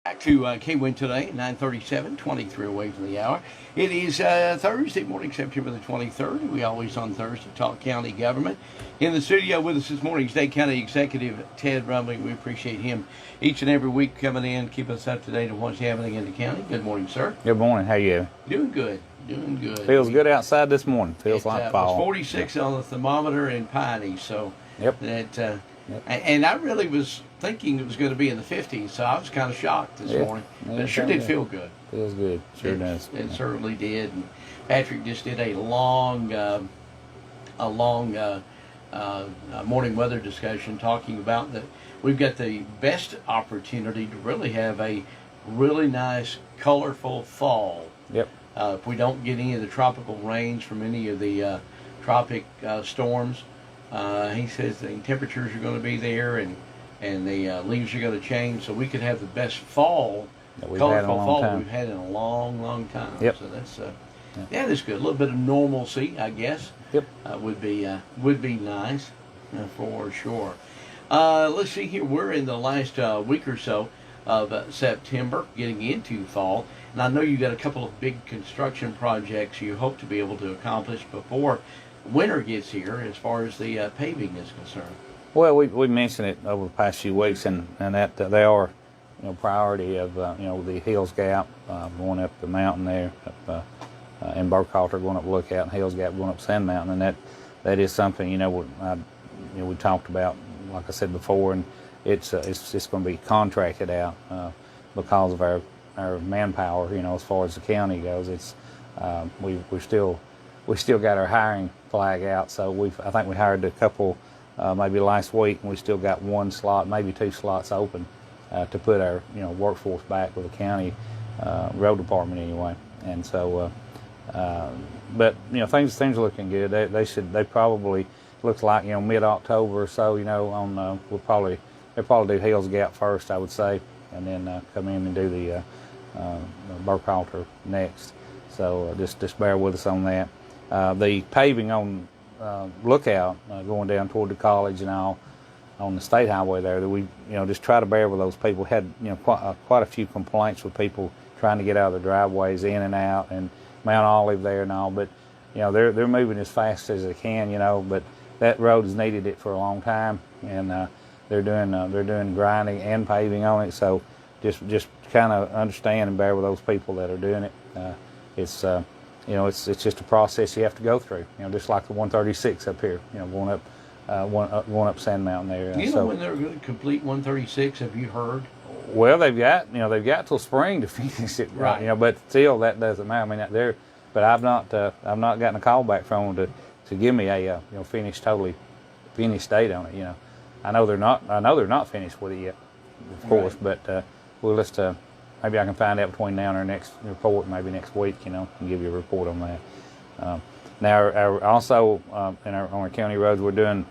Back to KWN today, 9:37, 23 away from the hour. It is Thursday morning, September the 23rd. We always on Thursday talk county government. In the studio with us this morning, State County Executive Ted Rumley. We appreciate him each and every week coming in, keep us up to date on what's happening in the county. Good morning, sir. Good morning. How you? Doing good. Doing good. Feels good outside this morning. Feels like fall. It was 46 on the thermometer in Piney, so yep. That. And I really was thinking it was going to be in the 50s, so I was kind of shocked this morning. But it sure did feel good. Feels good. Sure does. It certainly did. And Patrick just did a long morning weather discussion talking about that we've got the best opportunity to really have a really nice, colorful fall. Yep. If we don't get any of the tropical rains from any of the tropic storms, he says the temperatures are going to be there and the leaves are going to change, so we could have the best fall, colorful fall we've had in a long, long time. Yep. So that's that's good. A little bit of normalcy, I guess. Yep. Would be nice for sure. Let's see here. We're in the last week or so of September, getting into fall, and I know you got a couple of big construction projects you hope to be able to accomplish before winter gets here, as far as the paving is concerned. Well, we mentioned it over the past few weeks, and that they are, priority of the Hills Gap going up the mountain there, up in Burkhalter going up Lookout, and Hills Gap going up Sand Mountain, and that is something we talked about, like I said before, and it's going to be contracted out because of our manpower. As far as the county goes, it's we still got our hiring flag out, so I think we hired a couple maybe last week, and we still got one slot, maybe two slots open to put our workforce back with the county road department anyway. And so, but things are looking good. They probably looks like mid-October or so. They'll probably do Hills Gap first, I would say, and then come in and do the Burkhalter next. So just bear with us on that. The paving on Lookout going down toward the college and all on the state highway there, that we just try to bear with those people. Had quite a few complaints with people trying to get out of the driveways in and out, and Mount Olive there and all, but they're moving as fast as they can, but that road has needed it for a long time, and they're doing grinding and paving on it. So just kind of understand and bear with those people that are doing it. It's just a process you have to go through. Just like the 136 up here. Going up Sand Mountain there. When they're going to complete 136? Have you heard? Well, they've got till spring to finish it. Right. But still, that doesn't matter. I mean, but I've not gotten a call back from them to give me a totally finished date on it. I know they're not finished with it yet, of course. But we'll just maybe I can find out between now and our next report, maybe next week, and give you a report on that. Now, also on our county roads, we're doing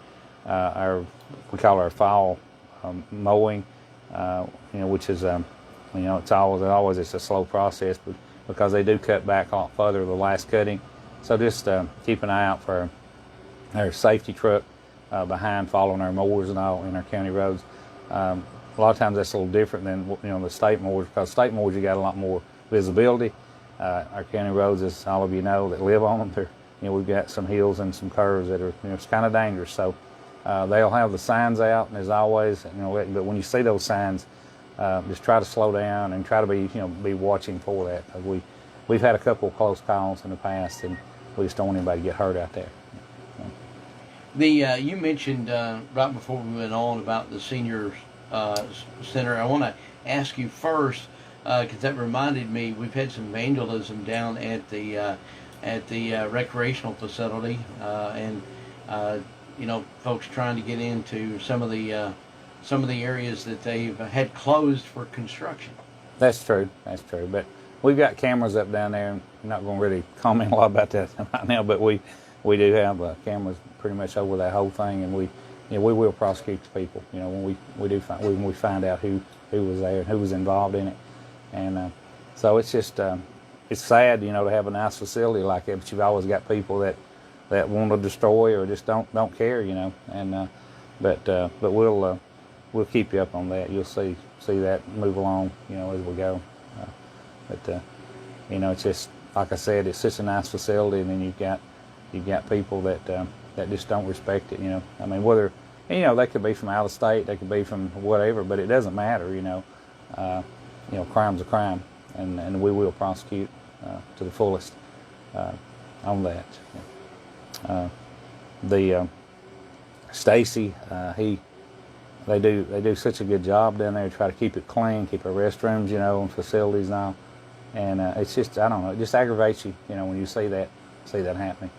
we call our fall mowing, which is it's always it's a slow process, but because they do cut back off further the last cutting, so just keep an eye out for our safety truck behind following our mowers and all in our county roads. A lot of times that's a little different than the state mowers, because state mowers you got a lot more visibility. Our county roads, as all of you know that live on them, we've got some hills and some curves that are it's kind of dangerous. So they'll have the signs out, and as always, but when you see those signs, just try to slow down and try to be watching for that. We've had a couple of close calls in the past, and we just don't want anybody to get hurt out there. You mentioned right before we went on about the senior center. I want to ask you first, because that reminded me, we've had some vandalism down at the recreational facility, and folks trying to get into some of the areas that they've had closed for construction. That's true. But we've got cameras up down there, and I'm not going to really comment a lot about that right now. But we do have cameras pretty much over that whole thing, and we will prosecute the people. When we find out who was there and who was involved in it, and so it's just it's sad, to have a nice facility like that, but you've always got people that want to destroy or just don't care, and but we'll we'll keep you up on that. You'll see that move along, as we go. But it's just like I said, it's such a nice facility, and then you've got people that just don't respect it. I mean, whether they could be from out of state, they could be from whatever, but it doesn't matter. Crime's a crime, and we will prosecute to the fullest on that. The Stacy, they do such a good job down there to try to keep it clean, keep our restrooms, and facilities and all. And it's just, I don't know, it just aggravates you, when you see that happening.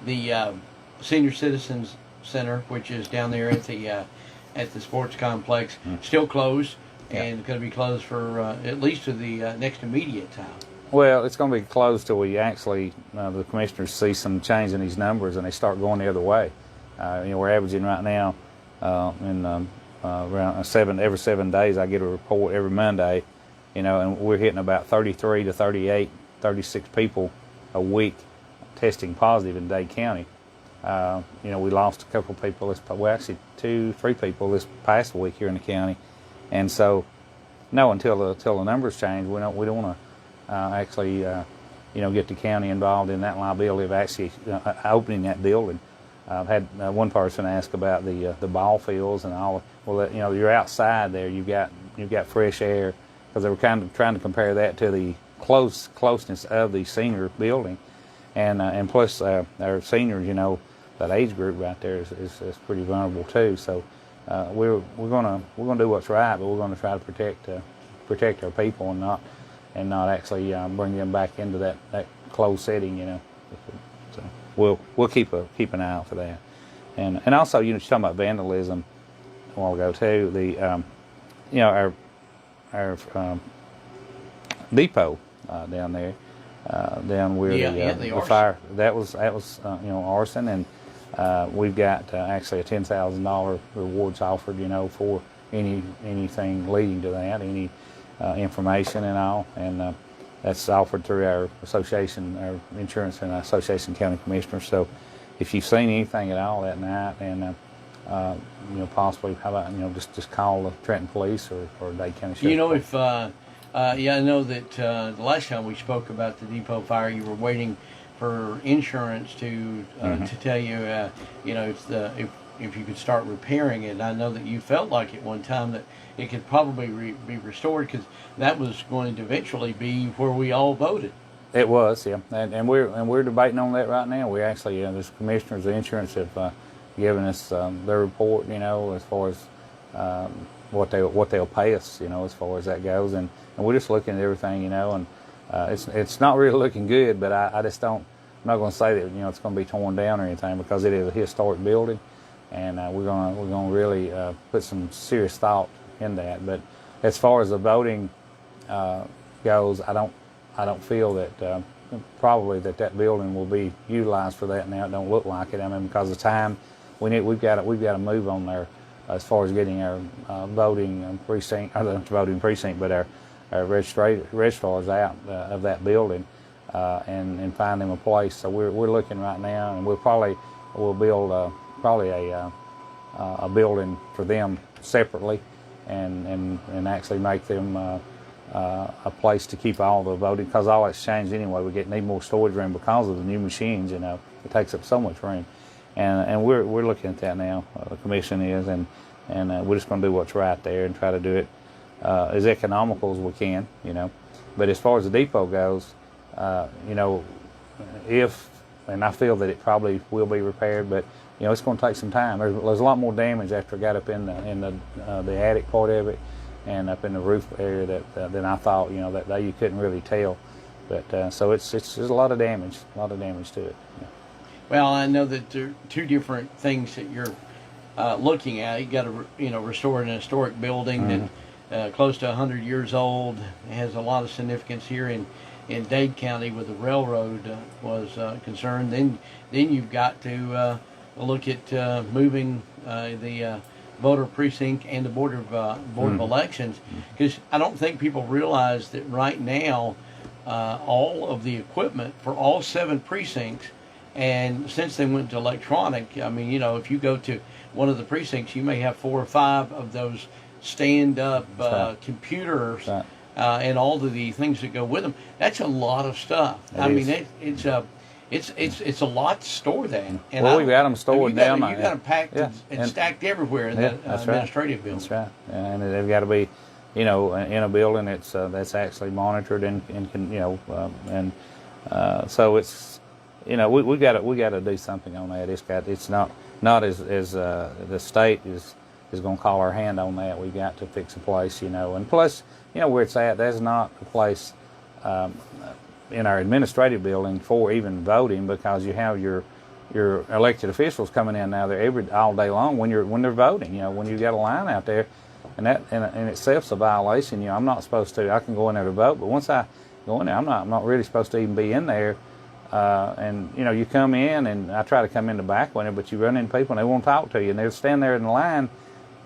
The Senior Citizens Center, which is down there at the sports complex, still closed, and going to be closed for at least to the next immediate time. Well, it's going to be closed till we actually, the commissioners see some change in these numbers and they start going the other way. We're averaging right now around every 7 days. I get a report every Monday, and we're hitting about 33 to 38, 36 people a week testing positive in Dade County. We lost a couple of people. Actually 2-3 people this past week here in the county, and so until the numbers change, we don't want to actually get the county involved in that liability of actually opening that building. I've had one person ask about the ball fields and all. Well, you're outside there. You've got fresh air, because they were kind of trying to compare that to the closeness of the senior building, and plus our seniors, that age group right there is pretty vulnerable too. So we're gonna do what's right, but we're gonna try to protect our people and not actually bring them back into that closed setting. So we'll keep an eye out for that. And also, you're talking about vandalism a while ago too. The our depot down there, down where the fire, that was arson, and we've got actually a $10,000 rewards offered, for anything leading to that, any information and all, and that's offered through our association, our insurance and association county commissioners. So if you've seen anything at all that night, and possibly, how about just call the Trenton Police or Dade County Sheriff's Department. I know that the last time we spoke about the depot fire, you were waiting for insurance to tell you, if you could start repairing it. I know that you felt like at one time that it could probably be restored, because that was going to eventually be where we all voted. It was, yeah, and we're debating on that right now. We actually, the commissioners of insurance have given us their report, as far as what they'll pay us, as far as that goes, and we're just looking at everything, and it's not really looking good. But I just don't. I'm not going to say that it's going to be torn down or anything, because it is a historic building, and we're going to really put some serious thought in that. But as far as the voting goes, I don't feel that probably that building will be utilized for that now. It don't look like it. I mean, because of time, we've got to move on there as far as getting our voting precinct, or the voting precinct, but our registrars out of that building and find them a place. So we're looking right now, and we'll build probably a building for them separately, and actually make them a place to keep all the voting, because all that's changed anyway. We need more storage room because of the new machines. It takes up so much room, and we're looking at that now. The commission is, and we're just going to do what's right there and try to do it as economical as we can. But as far as the depot goes, and I feel that it probably will be repaired, but it's going to take some time. There's a lot more damage after it got up in the attic part of it, and up in the roof area than I thought. That you couldn't really tell, but so there's a lot of damage to it. Yeah. Well, I know that there are two different things that you're looking at. You got to restore an historic building that close to 100 years old. It has a lot of significance here in Dade County, where the railroad was concerned. Then you've got to look at moving the voter precinct and the board of elections, because I don't think people realize that right now all of the equipment for all 7 precincts And since they went to electronic, I mean, you know, if you go to one of the precincts, you may have 4 or 5 of those stand-up Right. computers Right. and all of the things that go with them. That's a lot of stuff. I mean, it's a lot to store that. And Well, we've got them stored down You there. got them packed Yeah. and stacked everywhere in Yeah, the that's right. administrative building. That's right. And they've got to be, you know, in a building that's actually monitored and you know, so it's, you know, we got to do something on that. It's not as the state is going to call our hand on that. We've got to fix a place, you know, and plus, you know, where it's at, there's not a place in our administrative building for even voting, because you have your elected officials coming in now there all day long when they're voting. You know, when you've got a line out there, and that in itself's a violation. You know, I'm not supposed to. I can go in there to vote, but once I go in there, I'm not really supposed to even be in there. And you know, you come in, and I try to come in the back window, but you run into people and they won't talk to you, and they'll stand there in the line,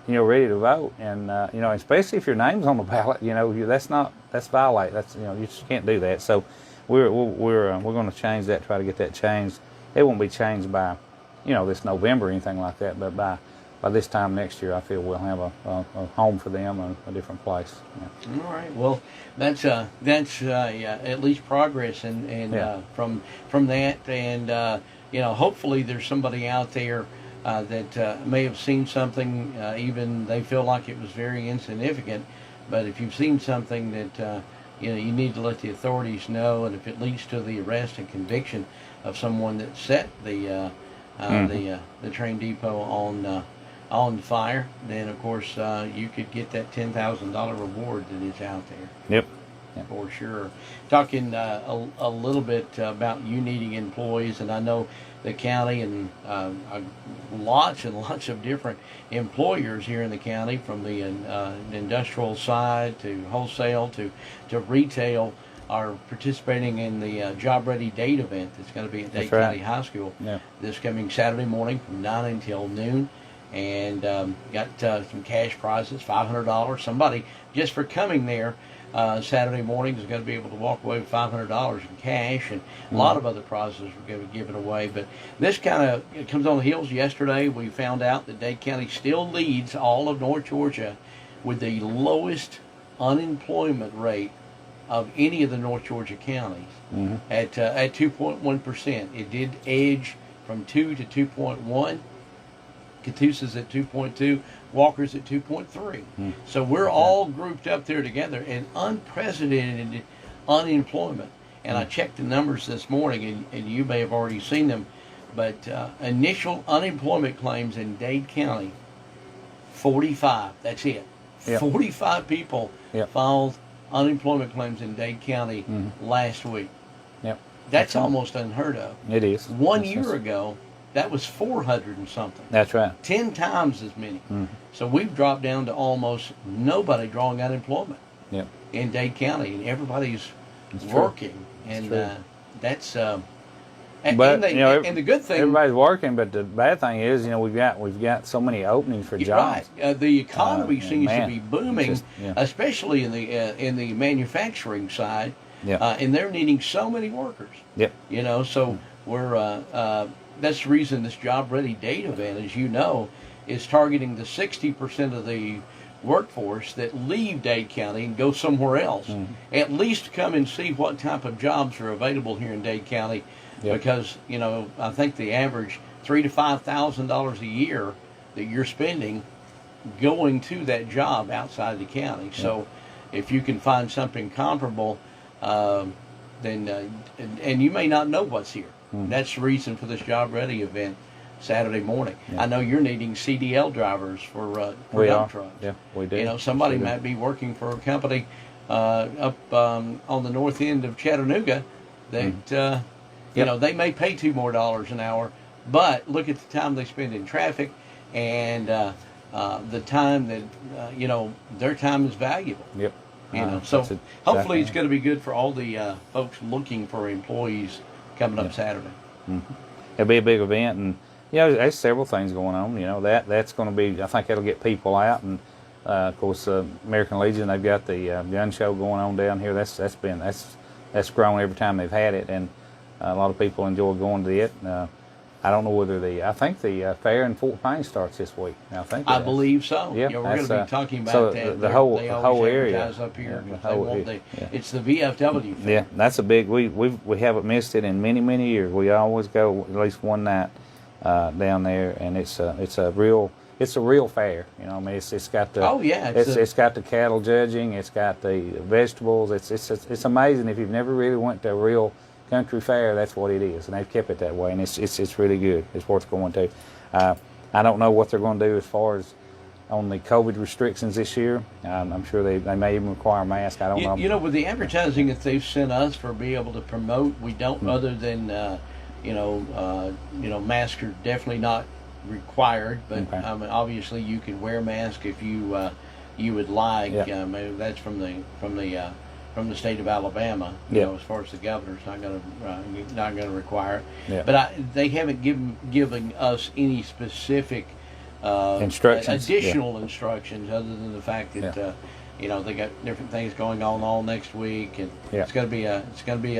you know, ready to vote. And you know, especially if your name's on the ballot, you know, that's violate. That's, you know, you just can't do that. So we're going to change that. Try to get that changed. It won't be changed by, you know, this November or anything like that, but by this time next year, I feel we'll have a home for them, a different place. Yeah. All right. Well, that's yeah, at least progress, and Yeah. From that, and you know, hopefully there's somebody out there that may have seen something, even they feel like it was very insignificant, but if you've seen something that you know, you need to let the authorities know, and if it leads to the arrest and conviction of someone that set the train depot on fire, then of course you could get that $10,000 reward that is out there. Yep. For sure. Talking a little bit about you needing employees, and I know the county and lots and lots of different employers here in the county, from the industrial side to wholesale to retail, are participating in the Job Ready Date event that's going to be at Dade County High School this coming Saturday morning from 9 until noon. And got some cash prizes, $500. Somebody, just for coming there Saturday morning, is going to be able to walk away with $500 in cash, and a lot of other prizes we're going to be giving away. But this kind of comes on the heels. Yesterday we found out that Dade County still leads all of North Georgia with the lowest unemployment rate of any of the North Georgia counties at 2.1%. It did edge from 2 to 2.1. Catoosa's at 2.2, Walker's at 2.3. So we're all grouped up there together, and unprecedented unemployment. And I checked the numbers this morning, and you may have already seen them, but initial unemployment claims in Dade County, 45. That's it. 45 people filed unemployment claims in Dade County last week. That's almost unheard of. It is. One year ago, that was 400 and something. That's right. 10 times as many. So we've dropped down to almost nobody drawing unemployment in Dade County, and everybody's working. And that's but and you know, and the good thing, everybody's working, but the bad thing is, you know, we've got so many openings for jobs. Right. The economy seems to be booming, just, especially in the manufacturing side. And they're needing so many workers. You know, so we're that's the reason this Job Ready Date event, as you know, is targeting the 60% of the workforce that leave Dade County and go somewhere else. At least come and see what type of jobs are available here in Dade County, because, you know, I think the average $3,000 to $5,000 a year that you're spending going to that job outside the county. So if you can find something comparable, then and you may not know what's here. That's the reason for this Job Ready event Saturday morning. I know you're needing CDL drivers for dump trucks. Yeah, we do. You know, somebody might be working for a company up on the north end of Chattanooga that you know, they may pay $2 more an hour, but look at the time they spend in traffic, and the time that you know, their time is valuable. You know, so hopefully it's going to be good for all the folks looking for employees coming up Saturday. It'll be a big event, and you know, there's several things going on. You know, that's going to be, I think that'll get people out, and of course, American Legion, they've got the gun show going on down here. That's grown every time they've had it, and A lot of people enjoy going to it. I don't know whether I think the fair in Fort Payne starts this week. I believe so. Yeah, we're going to be talking about so that. The they whole area up here. Yeah, the whole area. It's the VFW fair. Yeah, that's a big. We haven't missed it in many years. We always go at least one night down there, and it's a real fair. You know, I mean, it's got the it's got the cattle judging. It's got the vegetables. It's amazing if you've never really went to a real country fair. That's what it is, and they've kept it that way, and it's really good. It's worth going to. I don't know what they're going to do as far as on the COVID restrictions this year. I'm sure they may even require masks. I don't know. You know, with the advertising that they've sent us for being able to promote, we don't other than masks are definitely not required, but Okay. obviously you can wear a mask if you would like. Yeah. Maybe that's from the state of Alabama. You know, as far as the governor's not going to require it. Yeah. But they haven't given us any specific instructions, additional instructions, other than the fact that they got different things going on all next week, and it's going to be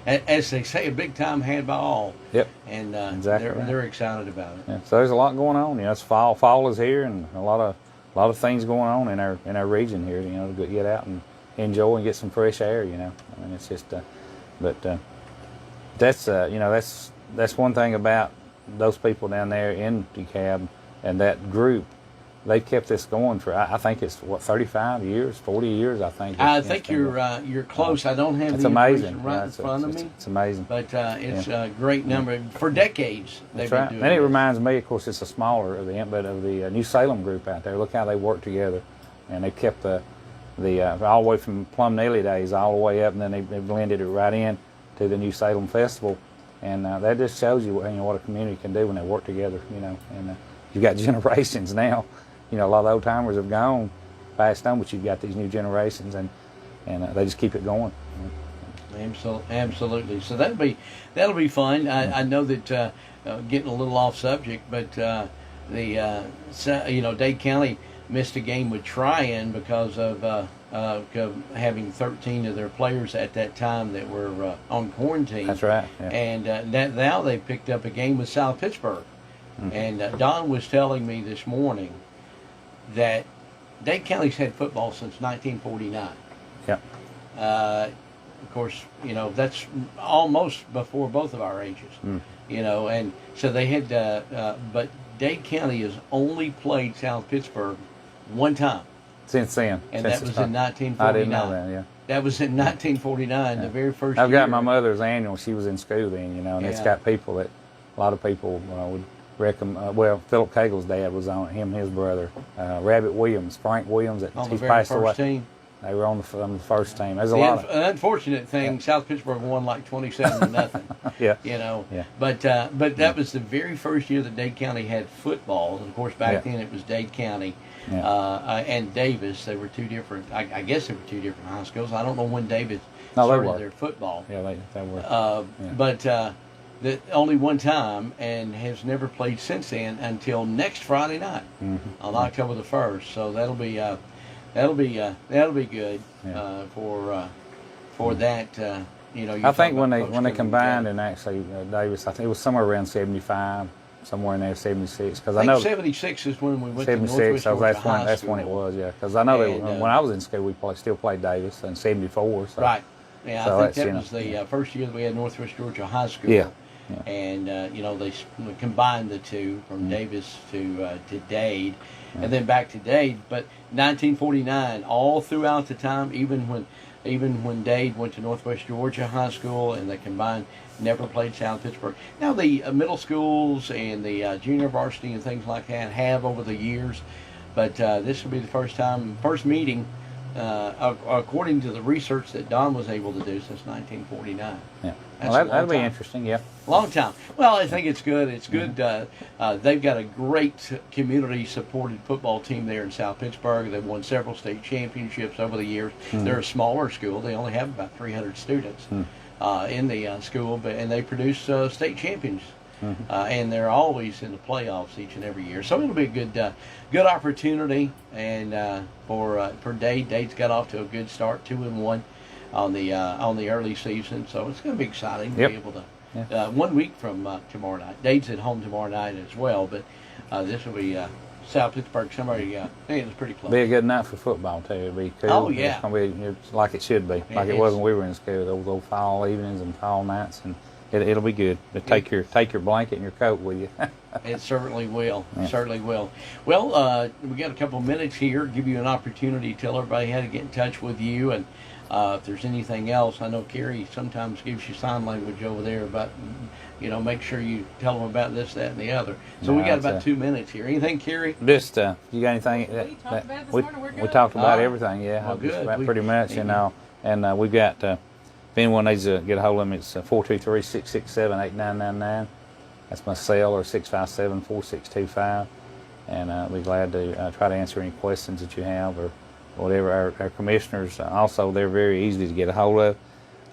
as they say, a big time had by all. Yep. And exactly they're excited about it. Yeah. So there's a lot going on. You know, it's fall. Fall is here, and a lot of things going on in our region here. You know, to get out and enjoy and get some fresh air. You know, I mean, it's just. That's one thing about those people down there in DeKalb and that group. They've kept this going for, I think it's 35 years, 40 years. I think. I think you're close. I don't have the information right in front of me. It's amazing. But it's a great number for decades. That's right. And it reminds me, of course, it's a smaller event, but of the New Salem group out there. Look how they work together, and they kept the all the way from Plum Neely days all the way up, and then they blended it right in to the New Salem Festival, and that just shows you what a community can do when they work together. You know, and you've got generations now. You know, a lot of the old timers have gone, passed on, but you've got these new generations, and they just keep it going. Absolutely. So that'll be fun. I know that getting a little off subject, but Dade County missed a game with Tryon because of having 13 of their players at that time that were on quarantine. That's right. Yeah. And now they picked up a game with South Pittsburgh. Mm-hmm. And Don was telling me this morning that Dade County's had football since 1949. Yeah. Of course, that's almost before both of our ages. Mm. And so they had, but Dade County has only played South Pittsburgh one time. Since then. And that was in 1949. I didn't know that, yeah. That was in 1949, the very first I've year. got my mother's annual. She was in school then, and it's got people that, a lot of people would recommend. Philip Cagle's dad was on it, him and his brother. Rabbit Williams, Frank Williams. On the very first team. They were on the first team. There's a lot of... An unfortunate thing, South Pittsburgh won like 27-0. Yeah. But that was the very first year that Dade County had football. And of course, back then it was Dade County and Davis. They were two different. I guess they were two different high schools. I don't know when Davis started their football. Yeah, they were. But the only one time, and has never played since then until next Friday night on October the 1st. So that'll be good for that. I think when they combined, and actually Davis, I think it was somewhere around 75, somewhere in there 76. Because I know 76 is when we went 76, to Northwest Georgia that's when it was. Yeah, because I know when I was in school we still played Davis in 74. So. Right. Yeah, so I think that was the first year that we had Northwest Georgia High School. Yeah. And they combined the two from Davis to Dade, and then back to Dade. But 1949, all throughout the time, even when Dade went to Northwest Georgia High School, and they combined, never played South Pittsburgh. Now the middle schools and the junior varsity and things like that have over the years, but this will be the first meeting. According to the research that Don was able to do since 1949. Yeah. That'll be interesting, yeah. Long time. Well, I think it's good. It's good. They've got a great community-supported football team there in South Pittsburgh. They've won several state championships over the years. They're a smaller school. They only have about 300 students in the school, and they produce state champions. And they're always in the playoffs each and every year. So it'll be a good opportunity, and for Dade. Dade's got off to a good start, 2-1 on the early season. So it's going to be exciting to be able Yeah. 1 week from tomorrow night. Dade's at home tomorrow night as well, but this will be South Pittsburgh. Somebody, I think it's pretty close. Be a good night for football too. It'll be cool. Oh, yeah. It's gonna be like it should be, like it was when we were in school. Those old fall evenings and fall nights, and it'll be good. But take your blanket and your coat with you. It certainly will. Yeah. Certainly will. Well, we got a couple of minutes here. Give you an opportunity to tell everybody how to get in touch with you, and if there's anything else. I know Carrie sometimes gives you sign language over there, but make sure you tell them about this, that, and the other. So we got about 2 minutes here. Anything, Carrie? Just you got anything? We talked about it this morning. We're good. We talked about All right. everything. Yeah, Well, just good. about pretty much. And we've got. If anyone needs to get a hold of me, it's 423-667-8999. That's my cell, or 657-4625. And I'll be glad to try to answer any questions that you have or whatever. Our commissioners, also, they're very easy to get a hold of.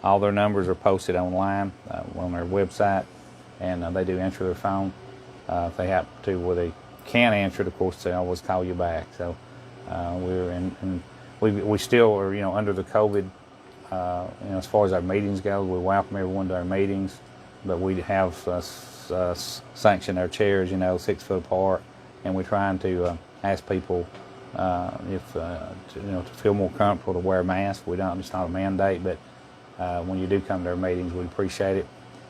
All their numbers are posted online on their website, and they do answer their phone. If they happen to, where they can't answer it, of course, they always call you back. So we still are, under the COVID. As far as our meetings go, we welcome everyone to our meetings, but we have sanctioned our chairs, 6 foot apart, and we're trying to ask people to feel more comfortable to wear a mask. We don't; it's not a mandate, but when you do come to our meetings, we appreciate it.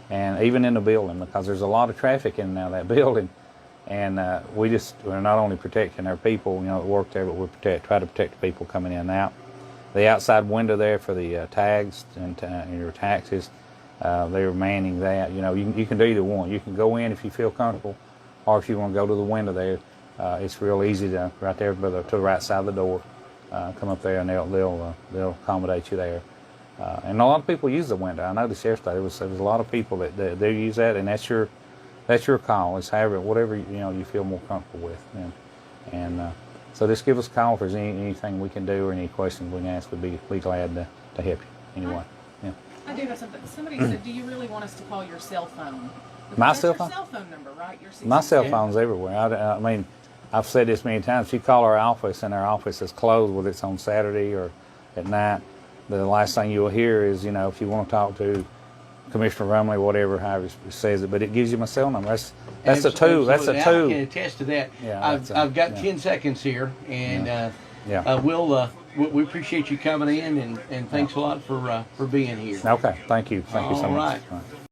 And even in the building, because there's a lot of traffic in and out of that building, and we're not only protecting our people, that work there, but we try to protect the people coming in and out. The outside window there for the tags and your taxes, they're manning that. You can do either one. You can go in if you feel comfortable, or if you want to go to the window there, it's real easy to right there to the right side of the door. Come up there and they'll accommodate you there. And a lot of people use the window. I noticed yesterday there was a lot of people that they use that, and that's your call. It's whatever you feel more comfortable with. So just give us a call if there's anything we can do or any questions we can ask. We'd be glad to help you anyway. Yeah. I do have something. Somebody said, do you really want us to call your cell phone? My That's cell your phone? cell phone number, right? Your My cell 667. phone's everywhere. I mean, I've said this many times. If you call our office and our office is closed, whether it's on Saturday or at night, the last thing you'll hear is, if you want to talk to Commissioner Rumley, whatever, however he says it, but it gives you my cell number. That's a tool. That's a tool. I can attest to that. Yeah, I've got 10 seconds here, and we appreciate you coming in, and thanks a lot for being here. Okay, thank you so All much. right. All right.